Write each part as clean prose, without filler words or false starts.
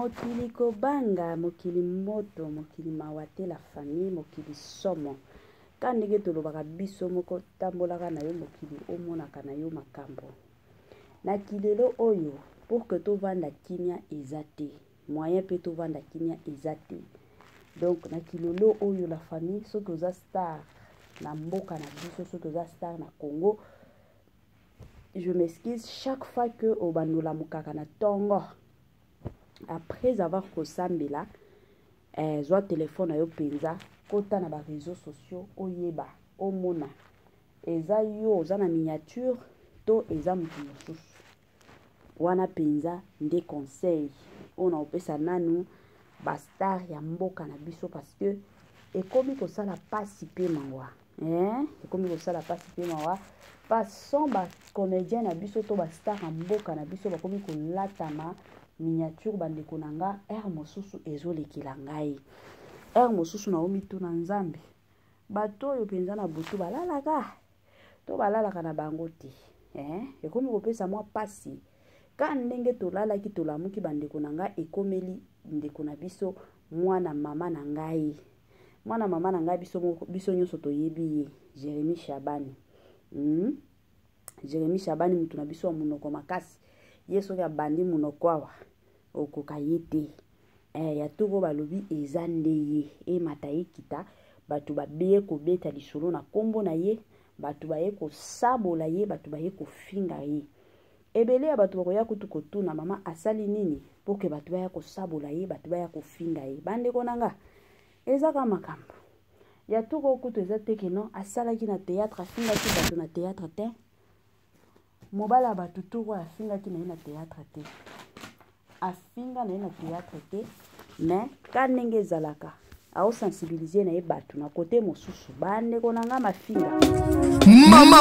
Mokili kobanga, mokili moto, mokili mawate la famille, mokili somo. Kandenge tolobaka biso moko tambolaka na yo mokili omonaka na yo makambo. Na kilelo oyo, pour que to vanda kimia ezate. Moyen pe to vanda kimia ezate. Donc na kilelo oyo la famille, so que za star na mboka na biso, so que za star na Congo. Je m'excuse chaque fois que obanola mukaka na tongo. Après avoir kosambela, zwa téléphone na yo penza, kota na ba réseaux sociaux, oyeba, omona. Eza yo, oza na miniature, to eza mutu mosusu. Wana penza nde conseil. Ona opesa nanu ba star ya mboka na biso parce que ekomi kosala pasi pe mawa. Ekomi kosala pasi pe mawa. Passons ba comédien na biso to ba star ya mboka na biso bakomi kolatama miniature bande konanga mosusu ezolekela ngai. Mosusu na omitu na nzambe. Bato oyo penza na butu balalaka. To balalaka na bango te. Ekomi kopesa mwa pasi. Ka ndenge tolalaki tolamuki bande konanga ekomeli ndeko na biso mwana mama na ngai. Mwana mama na ngai biso nyonso toyebi ye. Jérémie Chabani. Jérémie Chabani mutu na biso wa munoko makasi. Yeso ya bandi munoko awa. Okoka yete. Ya toko balobi eza nde ye. Mata ye kita. Batu babeye kobeta lisolo na kombo na ye. Batu baye ko sabola ye. Batu baye ko finga ye. Ebele ya batu bakoya kutu kotuna mama asali nini. Poke batu baye ko sabola ye. Batu baye ko finga ye. Bande konanga. Eza ka makambo. Ya toko kutu eza teke no. Asala ki na théâtre. Finga ki batu na théâtre te. Mobala batu toko afinga ki na ye na théâtre te. Afinga na ye na théâtre te. Mais kanenge ezalaka. Ao sensibiliser na ye batu na kote mosusu. Bande konanga mafinga. Mama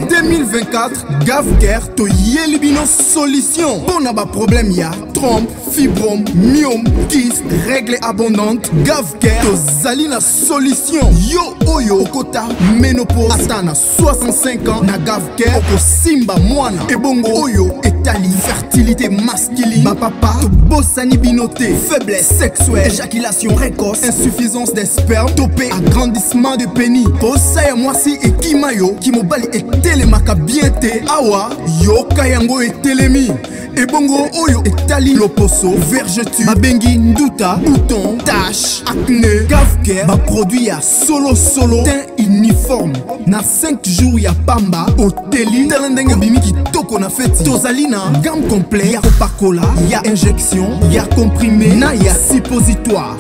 2024 Gavker to yelibino solution. Bon aba problème ya trompe, fibrome, myome, kyste, règle abondante. Gavker to zalina solution. Yo oyo okota ménopause atana 65 ans na Gavker oko simba mwana. Ebongo oyo etali fertilité masculine. Ba papa to bosani binoté, faiblesse sexuelle, éjaculation précoce, insuffisance des spermes, topé agrandissement de pénis. Posaya mwasi ekimayo kimobali etelemaka bien te. Awa yoka yango etelemi. Ebongo oyo etali loposo, vergeture, babengi nduta, bouton, tache, acné. Gavker ba produit ya solo teint uniforme. Na 5 jours ya pamba oteli talendenge bimiki toko na feti. Tozalina gamme complet ya Coca-Cola, ya injection, ya comprimé, na ya suppositoire.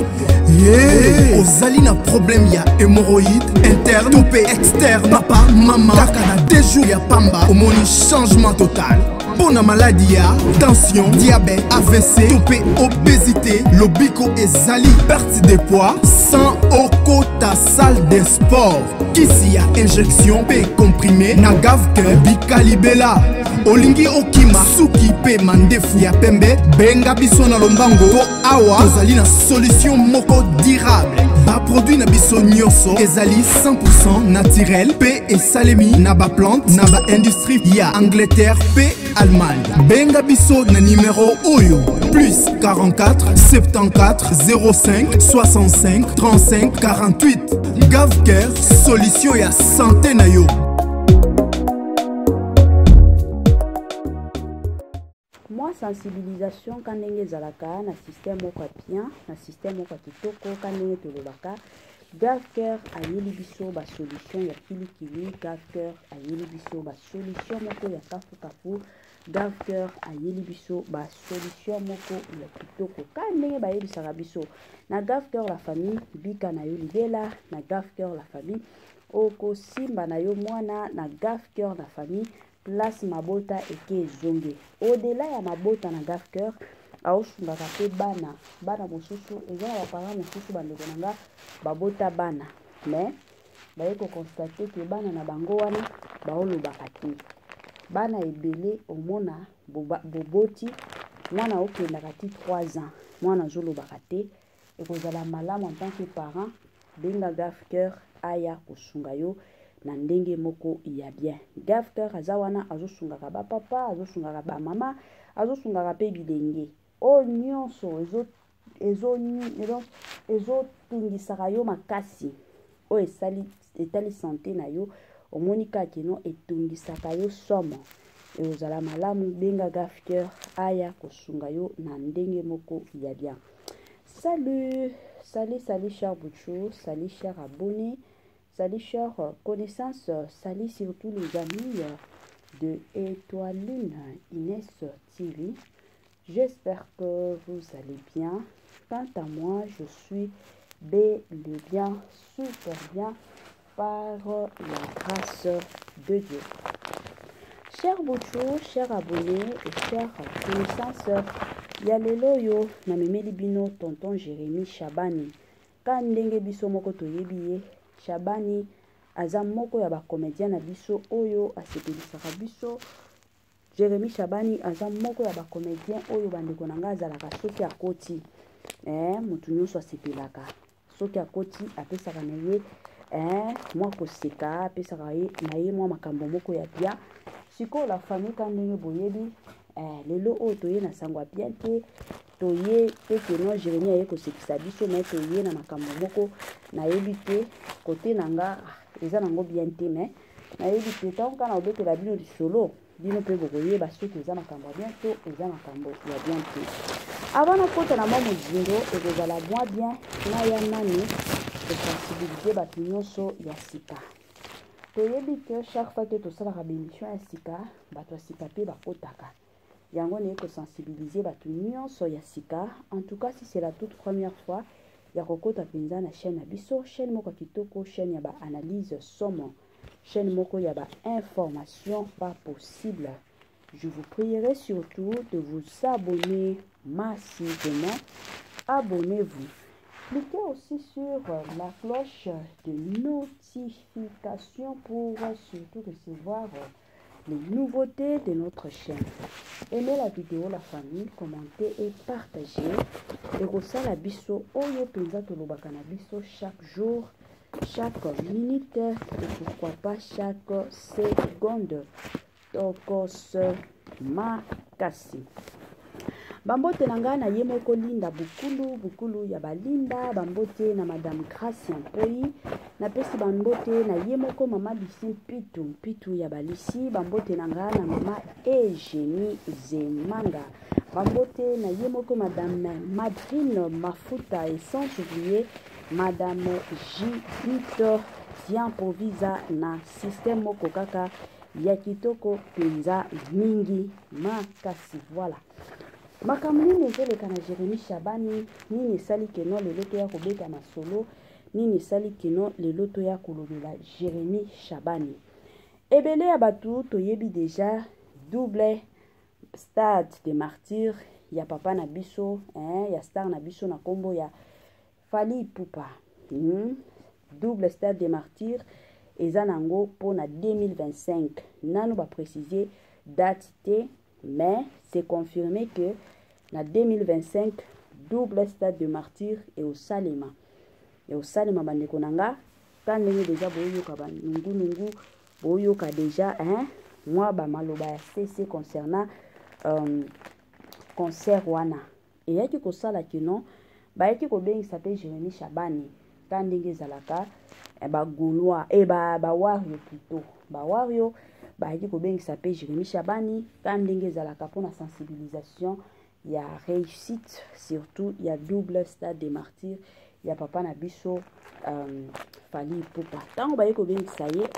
Ozalina problème ya hémorroïde interne, topé externe. Papa, maman, kaka na 2 jours ya pamba omoni changement total. Bona maladie ya tension, diabète, AVC, topé obésité, lobiko ezali perte de poids sans okota salle de sport. Kisi ya injection pe comprimé na Gavker bikalibela. Olingi okima suki pe mandefu ya pembe benga biso na lombango po awa tozali na solution moko durable. Ba produit na biso nyonso ezali 100% naturel pe esalemi na ba plante na ba industrie ya Angleterre pe Allemagne. Benga biso na numéro oyo plus 44 74 05 65 35 48. Gavker solution ya santé na yo. Moi sensibilisation kanenge zalaka na système moko bien, na système moko kitoko kanenge tolobaka. Gavker ayeli biso ba solution ya kilikili. Gavker ayeli biso ba solution moko ya kafu. Gavker ayeli biso ba solution moko ya kitoko kanenge bayebisaka biso. Na Gavker la famille bika na yo libela. Na Gavker la famille oko simba na yo mwana. Na Gavker la famille place mabota eke zonge. Au-delà ya mabota na Gavker aosungaka pe bana mosusu eza na bapara mosusu bandeko nanga babota bana. Mais baye ko constater que bana na bango wana baolobaka te. Bana ebele omona boboti mwana okendaka ti 3 ans. Mwana zolobaka te. Ekozala malamu en tant que parent benga Gavker aya kosunga yo na ndenge moko ya bien. Gavker aza wana azosungaka ba papa, azosungaka ba mama, azosungaka pe bilenge. oyo nyonso ezotungisaka yo makasi oyo etali sante na yo omoni kaka kino etungisaka yo somo ekozala malamu benga Gafcare aya kosunga yo na ndenge moko ya bien. Salut cher Bouchou, salut cher abonné, salut cher connaissance, salut surtout les amis de Étoiline Inès TV. J'espère que vous allez bien. Quant à moi, je suis bel et bien, super bien, par la grâce de Dieu. Cher Bouchou, cher abonné et cher connaissance, ya lelo yo na memeli bino tonton Jérémy Chabani. Ka ndenge biso moko toyebi ye, Chabani aza moko ya ba comédien na biso oyo asepelisaka biso. Jérémy Chabani aza moko ya ba comédien oyo bandeko na nga azalaka soki akoti mutu nyonso asepelaka soki akoti apesaka na ye mwa koseka apesaka na ye mwa makambo moko ya bien. Sikoyo la famille ka ndenge boyebi lelo oyo toye na sango ya bien te toye pe keno Jérémy aye kosekisa biso me toye na makambo moko nayebi te kote na nga eza nango bien te me nayebi te ntango kana obetela bino lisolo bino mpe bokoyeba soki eza makambo ya bien to eza makambo ya bien te. Avant nakota na mwa mozindo ekozala mwa bien naya nani kosensibilize bato nyonso ya sika. Toyebi ke chaque fois que tosalaka bémission ya sika bato ya sika mpe bakotaka yango naye kosensibilize bato nyonso ya sika. En tout cas si c'est la toute première fois ya kokota mpenza na chaîne na biso, chaîne moko ya kitoko, chaîne ya ba analyse somo, chaîne moko ya ba information pas possible. Je vous prierai surtout de vous abonner massivement. Abonnez-vous. Cliquez aussi sur la cloche de notification pour surtout recevoir les nouveautés de notre chaîne. Aimez la vidéo, la famille, commentez et partagez. Et kosala biso oyo penza tolobaka na biso chaque jour, chaque minute et pourquoi pas chaque seconde. Tokos makasi. Bambote na nga na ye moko Linda bukulu ya balinda, bambote na madame Gracia Mpoi, na pesi bambote na ye moko mama Bisi mpitu ya balisi, bambote na nga na mama Eugénie Zemanga, bambote na ye moko madame Madrine Mafuta et sans oublier madame Judith Diampovisa na système moko kaka ya kitoko penza mingi makasi. Voilà makambo nini ezoleka na Jérémy Chabani, nini esali keno lelo toya kobeta masolo, nini esali keno lelo toya kolobela Jérémy Chabani. Ebele ya batu toyebi deja double stade de martyr ya papa na biso ya star na biso na kombo ya Fally Ipupa. Double stade de martyr eza nango po na 2025 nano ba préciser date te mais c'est confirmé que na 2025 double stade de martyr et au Salema bandeko nanga ka ndenge deja boyoka ba nungu boyoka deja moi ba maloba ya CC concernant concert wana eyaki kosala kino bayaki kobengisa pe Jérémy Chabani ka ndenge ezalaka ba Gaulois ba wario plutôt ba wario bayaki kobengisa pe Jérémy Chabani ka ndenge ezalaka mpona sensibilisation ya réussite surtout ya double stade de martyr ya papa na biso Fally Ipupa. Tango bayaki kobengisa ye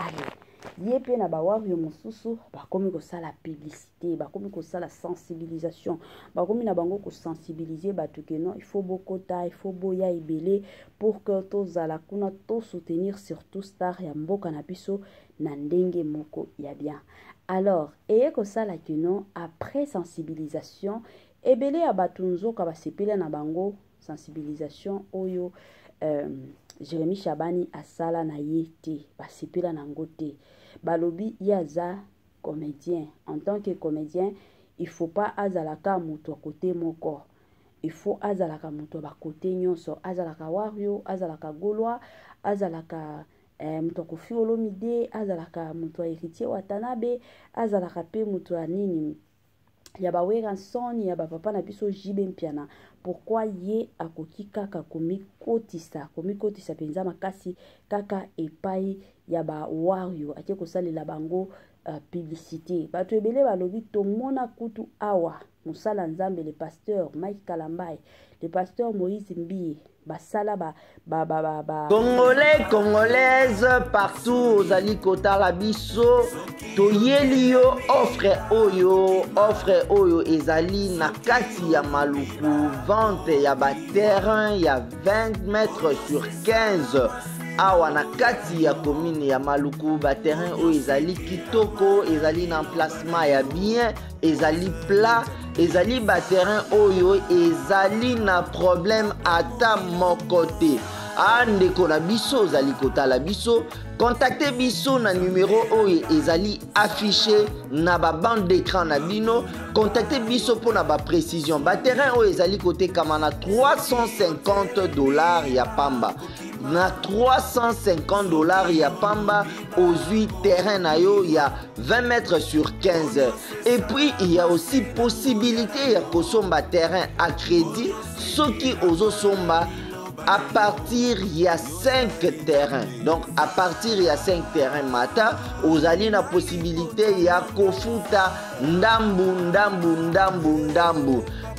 ye pe na bawario mosusu bakomi kosala publicité, bakomi kosala sensibilisation, bakomi na bango kosensibiliser bato keno il faut bokota, il faut boya ebele pour que tozala kuna to soutenir surtout star ya mboka na biso na ndenge moko ya bien. Alors eye kosala keno après sensibilisation ebele ya bato nzoka basepela na bango sensibilisation oyo Jérémy Chabani asala na ye te basepela nango te balobi yaza comédien. En tant que comédien il faut pas azalaka moto à côté moko, il faut azalaka moto ba côté nyonso, azalaka wario, azalaka Gaulois, azalaka moto Koffi Olomide, azalaka moto Héritier Watanabe, azalaka pe moto nini ya ba Weranson ya ba papa na biso Jibe Mpiana pourquoi ye akoki kaka komikotisa penza makasi kaka epai ya ba Wario ake kosalela bango publicité bato ebele balobi tomona kutu awa musala nzambe le pasteur Mike Kalambai le pasteur Moïse Mbie basala Congolais, Congolaises, partout aux alikotala biso, toyeli yo offre oyo ezali na kati ya Maluku, vente ya ba terrain ya 20 mètres sur 15. Awa na kati ya commune ya Maluku, ba terrain oyo ezali kitoko, ezali na emplacement ya bien, ezali plat, ezali ba terrain oyo ezali na problème ata mokote. Andeko na biso ozali kotala biso, contactez biso na numéro oyo ezali affiché na ba bande d'écran na bino, contactez biso pour na ba précision. Ba terrain oyo ezali kote kama na $350 ya pamba. Na $350 ya pamba aux 8 terrains na yo ya 20 mètres sur 15. Et puis il y a aussi possibilité ya kosomba terrain à crédit soki ozo somba à partir il y a 5 terrains. Donc à partir il y a 5 terrains mata ozali na possibilité ya kofuta ndambu.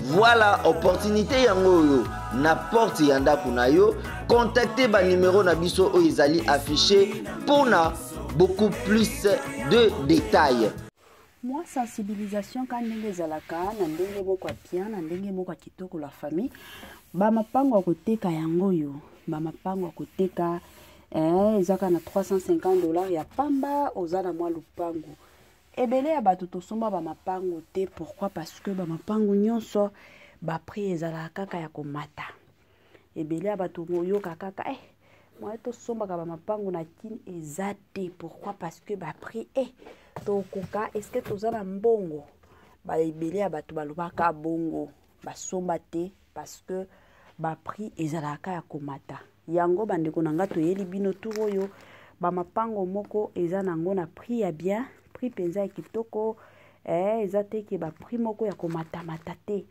Voilà opportunité yango yo na porte ya ndako na yo. Contactez ba numéro na biso o ezali affiché pour na beaucoup plus de détails. Moi sensibilisation quand ndenge zalaka na ndenge moko bien na ndenge moko kitoko la famille ba mapango koteka yango yo ba mapango koteka ezaka na $350 ya pamba ozana mwa lupango ebele ya bato tosomba ba mapango te. Pourquoi? Parce que ba mapango nyonso ba prix ezala kaka ya komata ebele ya bato moyoka kaka moi tosomba ka ba mapango na kini ezate. Pourquoi? Parce que ba prix tokoka est-ce que tozana mbongo ba ebele ya bato balobaka bongo basomba te parce que ba prix ezalaka ya komata yango bandeko nanga toyeli bino tu oyo ba mapango moko eza nango na prix ya bien prix penza ya kitoko eza te ke ba prix moko ya komata te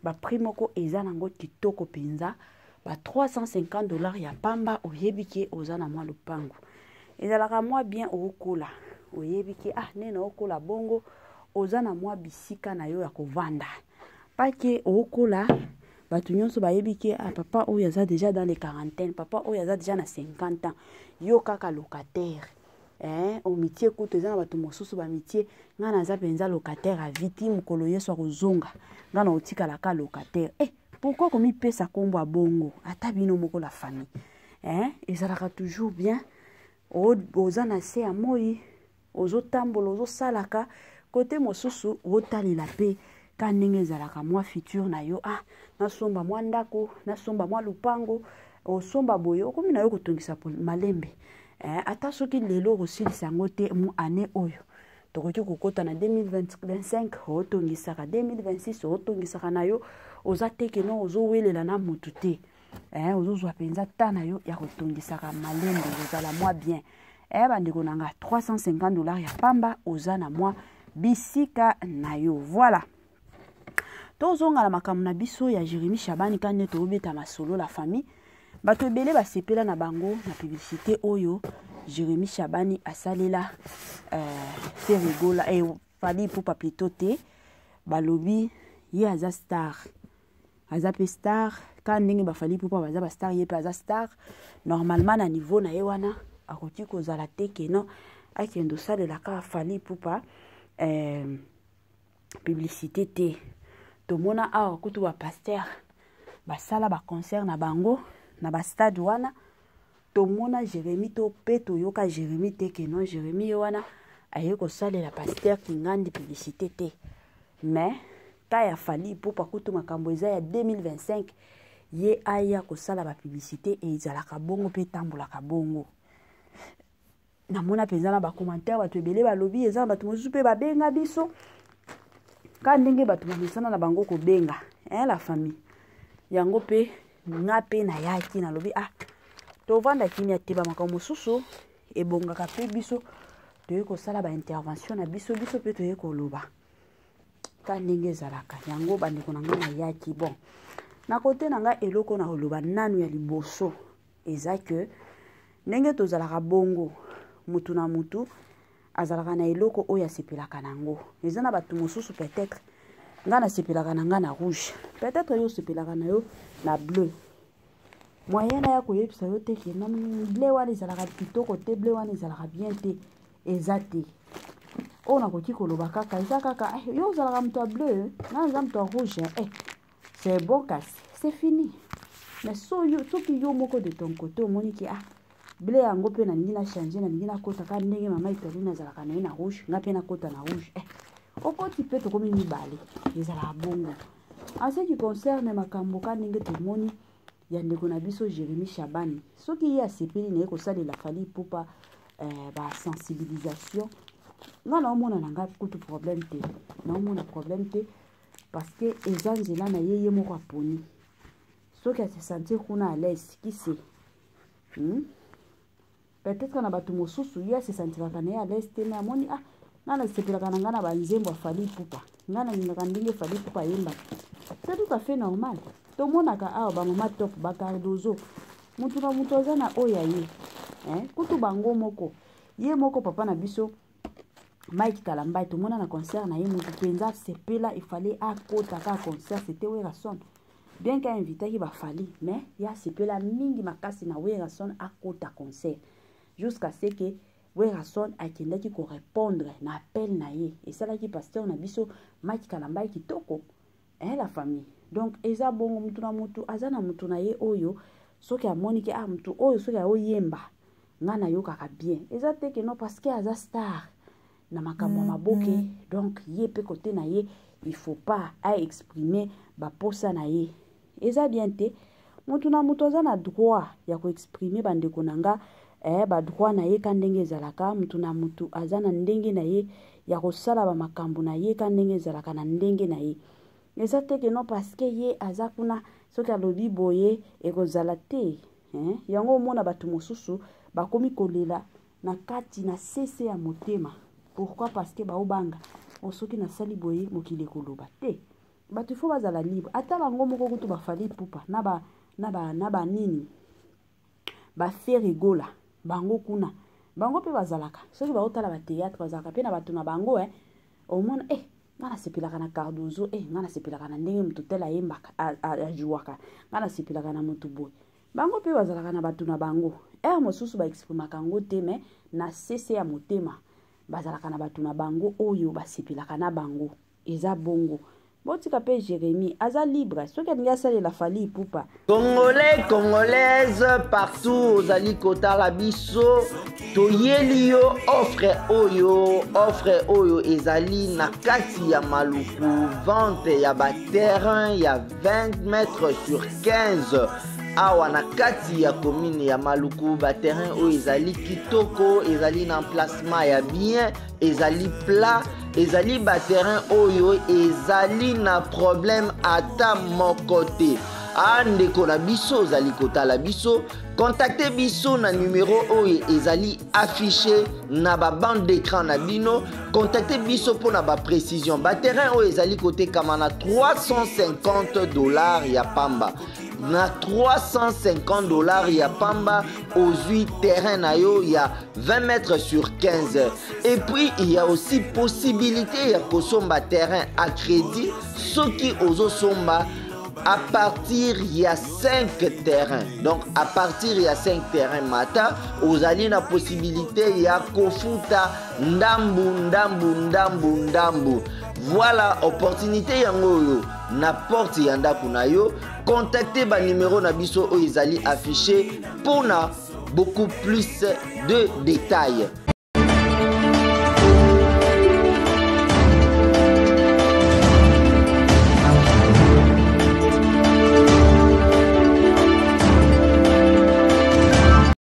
ba prix moko eza nango kitoko penza ba $350 ya pamba oyebi ke oza na mwa lupango ezalaka mwa bien okola oyebi ke nena okola bongo oza na mwa bisika na yo ya kovanda pake okola bato nyonso bayebi ke papa oyo aza déjà dans les quarantaines, papa oyo aza déjà na 50 ans yo kaka locataire omitié kutu eza na bato mosusu bamitié nga naza penza locataire a viti mokolo yeso akozonga nga na otikalaka locataire pourquoi komipesa kombo bongo ata bino moko la famille ezalaka toujours bien oza na se ya moi ozotambola ozosalaka kote mosusu otalela pe ka ndenge ezalaka mwa futur na yo nasomba mwa ndako nasomba mwa lupango osomba boye okomi na yo kotongisa malembe ata soki lelo okosilisa yango te mu année oyo tokoki kokota na 2025 otongisaka 2026 otongisaka na yo oza teke no ozowelela na mutu te ozozwa penza ta na yo ya kotongisaka malembe ozala mwa bien bandeko nanga $350 ya pamba oza na mwa bisika na yo. Voilà tozonga na makambo na biso ya Jérémie Chabani kane tobeta masolo la famille bato ebele basepela na bango na publicité oyo Jérémie Chabani asalela Serigola Fally Ipupa plutôt te balobi ye aza star aza pe star ka ndenge ba Fally Ipupa baza ba star ye pe aza star normalement na niveau na ye wana akoki kozala te keno akendo salela ka Fally Ipupa publicité te tomona awa kutu ba pasteur basala ba concert na bango na ba stade wana tomona Jérémie to pe toyoka Jérémie te keno Jérémie wana aye kosalela pasteur kingandi publicité te mais ta ya Fally Ipupa kutu makambo eza ya 2025 ye aya kosala ba publicité e ezalaka bongo pe tambolaka bongo namona penza na ba commentaire bato ebele balobi eza bato mosusu pe babenga biso ka ndenge bato bamisana na bango kobenga la famille yango pe nga pe na yaki na lobi tovanda kini ateba makambo mosusu ebongaka pe biso toye kosala ba intervention na biso pe toye koloba ka ndenge ezalaka yango bandeko na ngai nayaki. Bon na kote na ngai eloko na koloba nanu ya liboso eza ke ndenge tozalaka bongo mutu na mutu azalaka na eloko oyo asepelaka nango. Eza na bato mosusu peut-être nga nasepelaka na nga na rouge, peut-être yo osepelaka na yo na bleu. Moyen na ya koyebisa yo te ke na bleu wana ezalaka kitoko te, bleu wana ezalaka bien te, eza te. On a koki koloba kaka eza kaka yo ozalaka moto ya bleu nga eza moto ya rouge, c'est bon kasi, c'est fini. Mais soki yo moko de ton côté omoni ki bleu yango pe nalingi na changer, nalingi na kota ka ndenge mama Italie azalaka na ye na rouge, nga pe na kota na rouge, okoti pe tokomi mibale ezalaka bongo. En ce qui concerne makambo ka ndenge tomoni ya ndeko na biso Jérémy Chabani, soki ye asepeli na ye kosalela Fally Ipupa ba sensibilisation, nga naomona na nga kutu problème te, naomona problème te parce que eza nzela na ye moko aponi. Soki ase sentir kuna à l'aise qui sait, peut-être na bato mosusu ye ase sentiraka na ye à l'aise te, mais amoni nga nasepelaka na nga na banzembo ya Fally Ipupa, nga nalingaka ndenge Fally Ipupa ayemba. C'est tout à fait normal. Tomonaka awa bamama top bakardozo mutu na mutu aza na oya ye kutu bango moko ye moko papa na biso Mike Kalambai tomona na concert na ye mutu penza sepela il fallait akota ka concert, c'était Werason bien qu'à invité ki ba Fally, mais ya sepela mingi makasi na Werason akota concert jusqu'à ce que Werason akendaki ko répondre na appel na ye et ça là qui pasteur na biso Mike Kalambai kitoko la famille. Donc eza bongo mutu na mutu azana mutu na ye oyo soki amoni ke mutu oyo soki aoyemba nga na yo kaka bien eza te ke non parce que aza star na makambo maboke, donc ye pe côté na ye il faut pas exprimer ba posa na ye eza bien te. Mutu na mutu azana droit ya ko exprimer bandeko nanga ba droit na ye ka ndenge ezalaka. Mutu na mutu azana ndenge na ye ya kosala ba makambo na ye ka ndenge ezalaka na ndenge na ye. Eza te ke non parce que ye aza kuna soki alobi boye ekozala te yango omona bato mosusu bakomi kolela na kati na sese ya motema. Pourquoi? Parce que baobanga soki nasali boye mokili ekoloba te. Bato ifo bazala libre ata bango moko kutu ba Fally Ipupa na ba nini ba fe rigola bango kuna bango pe bazalaka soki baotala ba théâtre bazalaka pe na bato na bango omona nga nasepelaka na Cardozo nga nasepelaka na ndenge mutu tela yembaka ajuwaka nga nasepelaka na mutu boye bango pe bazalaka na bato na bango mosusu baexprimaka ngo te, mais na sese ya motema bazalaka na bato na bango oyo basepelaka na bango eza bongo. Botika pe Jérémy aza libre soki alingi asalela Fally Ipupa. Congolais, Congolaises partout ozali kotala biso toyeli yo offre oyo ezali na kati ya maluku, vente ya ba terrain ya 20 mètres sur 15 awa na kati ya commune ya maluku. Ba terrain oyo ezali kitoko, ezali na emplacement ya bien, ezali plat, ezali ba terrain oyo ezali na problème ata moko te. Ndeko na biso ozali kotala biso, contactez biso na numéro oyo ezali affiché na ba bande d'écran na bino. Contactez biso pour na ba précision. Ba terrain oyo ezali kotekama na $350 ya pamba. Na $350 ya pamba ozui terrain na yo ya 20 mètres sur 15. Et puis il y a aussi possibilité ya kosomba terrain à crédit soki ozo somba à partir il y a 5 terrains. Donc à partir il y a 5 terrains mata ozali na possibilité ya kofuta ndambu. Voilà opportunité yango na porte yanda kuna yo. Contactez ba numéro na biso o ezali affiché pour na beaucoup plus de détails.